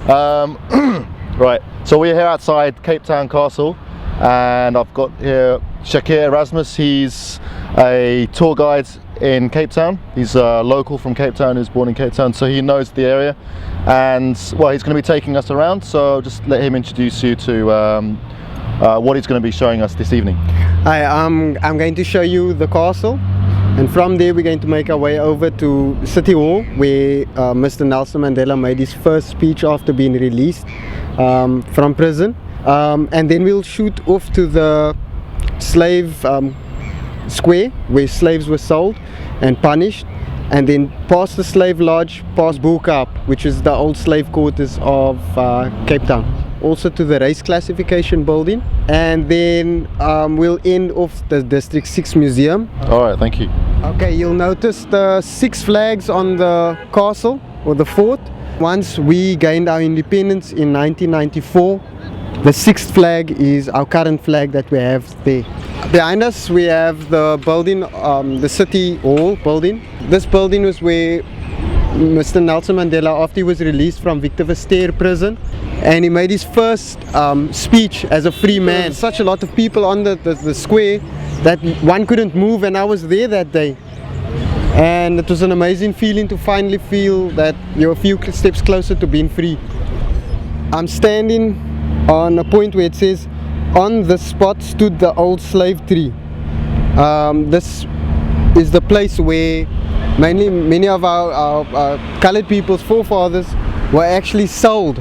Right, so we're here outside Cape Town Castle, and I've got here Shaqir Erasmus. He's a tour guide in Cape Town. He's a local from Cape Town who's born in Cape Town, so he knows the area, and well, he's going to be taking us around, so just let him introduce you to what he's going to be showing us this evening. Hi, I'm going to show you the castle, and from there we're going to make our way over to City Hall, where Mr. Nelson Mandela made his first speech after being released from prison, and then we'll shoot off to the slave square where slaves were sold and punished, and then past the slave lodge, past Bukaap, which is the old slave quarters of Cape Town, also to the race classification building, and then we'll end off the District 6 Museum. Alright, thank you. Okay, you'll notice the 6 flags on the castle or the fort. Once we gained our independence in 1994, the 6th flag is our current flag that we have there. Behind us we have the building, the City Hall building. This building was where Mr. Nelson Mandela, after he was released from Victor Verster prison, and he made his first speech as a free man. Such a lot of people on the square that one couldn't move, and I was there that day. And it was an amazing feeling to finally feel that you're a few steps closer to being free. I'm standing on a point where it says, "On this spot stood the old slave tree." This is the place where many of our colored people's forefathers were actually sold.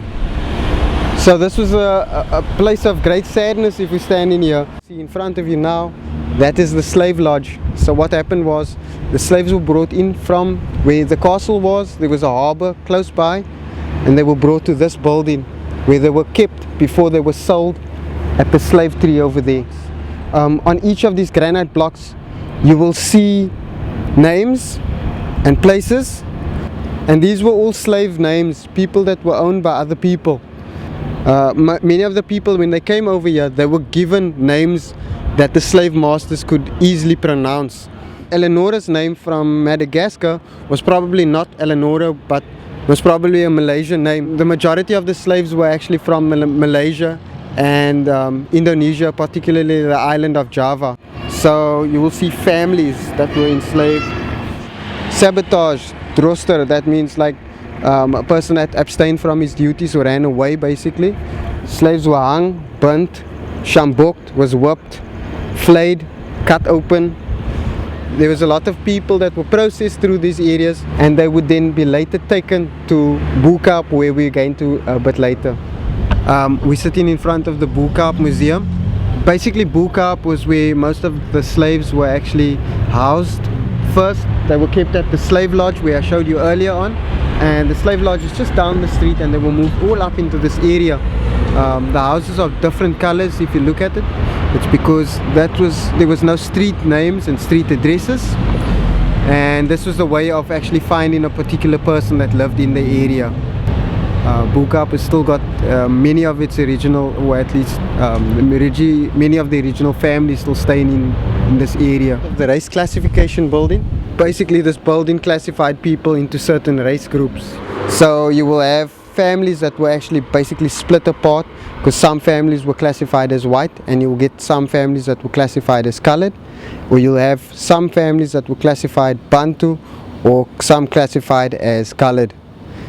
So this was a place of great sadness. If we stand in here, see in front of you now, that is the slave lodge. So what happened was, the slaves were brought in from where the castle was. There was a harbour close by, and they were brought to this building where they were kept before they were sold at the slave tree over there. On each of these granite blocks you will see names and places, and these were all slave names, people that were owned by other people. Many of the people, when they came over here, they were given names that the slave masters could easily pronounce. Eleonora's name from Madagascar was probably not Eleonora, but was probably a Malaysian name. The majority of the slaves were actually from Malaysia and Indonesia, particularly the island of Java. So you will see families that were enslaved. Sabotage, droster, that means like a person that abstained from his duties or ran away basically. Slaves were hung, burnt, shamboked, was whipped, flayed, cut open. There was a lot of people that were processed through these areas, and they would then be later taken to Bukaap, where we're going to a bit later. We're sitting in front of the Bukaap Museum. Basically Bukaap was where most of the slaves were actually housed. First they were kept at the slave lodge where I showed you earlier on, and the slave lodge is just down the street, and they were moved all up into this area. The houses are different colors. If you look at it, it's because there was no street names and street addresses, and this was the way of actually finding a particular person that lived in the area. Bukaap has still got many of its original, or at least many of the original families still staying in this area. The race classification building, basically this building classified people into certain race groups. So you will have families that were actually basically split apart, because some families were classified as white, and you will get some families that were classified as colored, or you'll have some families that were classified Bantu, or some classified as colored.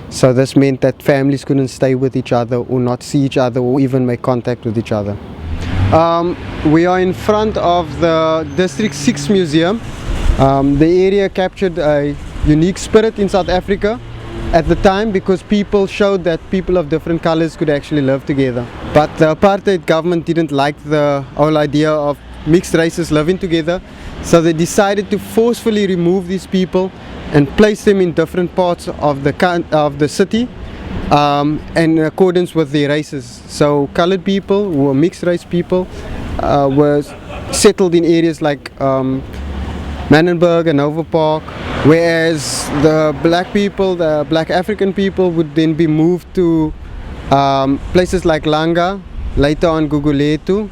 So this meant that families couldn't stay with each other, or not see each other, or even make contact with each other. We are in front of the District 6 Museum. The area captured a unique spirit in South Africa at the time, because people showed that people of different colors could actually live together. But the apartheid government didn't like the whole idea of mixed races living together, so they decided to forcefully remove these people and place them in different parts of the city in accordance with their races. So colored people, who were mixed race people, were settled in areas like Manenberg and Nova Park, whereas the black people, the black African people, would then be moved to places like Langa, later on Guguletu,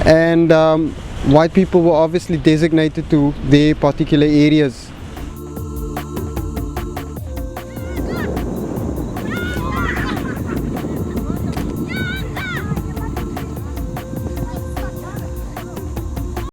and white people were obviously designated to their particular areas.